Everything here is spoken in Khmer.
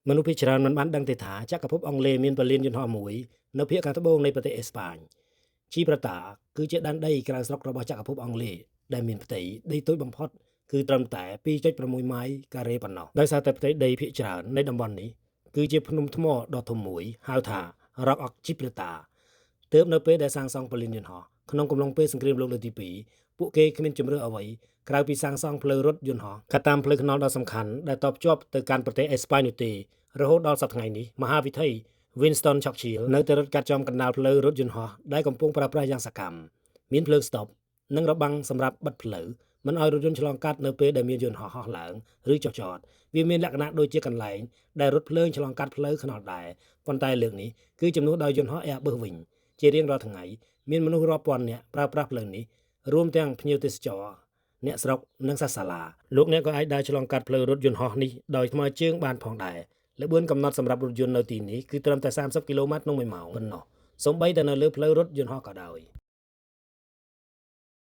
មនុស្សភាគច្រើនមិនបានដឹងទេថាចក្រភពអង់គ្លេសមានពលានយន្តហោះមួយនៅភាគខាងត្បូងនៃប្រទេសអេស្ប៉ាញជីប្រាតាគឺជាដែនដីក្រៅស្រុករបស់ចក្រភពអង់គ្លេសដែលមានផ្ទៃដីតូចបំផុតគឺត្រឹមតែ2.6 ម៉ាយការ៉េប៉ុណ្ណោះដោយសារតែផ្ទៃដីភាគច្រើននៃតំបន់នេះគឺជាភ្នំថ្មដ៏ធំមួយហៅថា Rock of Gibraltar ទើបនៅពេលដែលសាងសង់ពលានយន្តហោះក្នុងកំឡុងពេលសង្គ្រាមលោកលើកទី2ពួកគេគ្មានជំរឿអ្វីក្រៅពីសាងសង់ផ្លូវរថយន្តហោះកាត់តាមផ្លូវថ្នល់ដ៏សំខាន់ដែលតភ្ជាប់ទៅកាន់ប្រទេសអេស្ប៉ាញនោះទេរហូតដល់សប្តាហ៍ថ្ងៃនេះមហាវិថី Winston Churchill នៅតែរត់កាត់ចំកណ្ដាលផ្លូវរថយន្តហោះដែលកំពុងប្រើប្រាស់យ៉ាងសកម្មមានភ្លើងស្តុបនិងរបាំងសម្រាប់បិទផ្លូវមិនឲ្យរថយន្តឆ្លងកាត់នៅពេលដែលមានយន្តហោះហោះឡើងឬចុះចតវាមានលក្ខណៈដូចជាកន្លែងដែលរថភ្លើងឆ្លងកាត់ផ្លូវខ្នល់ដែរប៉ុន្តែលើកនេះគឺជំនួសដោយយន្តហោះ Airbus វិញជារៀងរាល់ថ្ងៃមានមនុស្សរាប់ពាន់នាក់ប្រើប្រាស់ផ្លូវនេះរួមទាំងភ្ញៀវទេសចរអ្នកស្រុកនិងសាសាឡាលោកអ្នកក៏អាចដើរឆ្លងកាត់ផ្លូវរថយន្តហោះនេះដោយថ្មើរជើងបានផងដែរល្បឿនកំណត់សម្រាប់រថយន្តនៅទីនេះគឺត្រឹមតែ30គីឡូម៉ែត្រក្នុង1ម៉ោងប៉ុណ្ណោះសូម្បីតែនៅលើផ្លូវរថយន្តហោះក៏ដោយ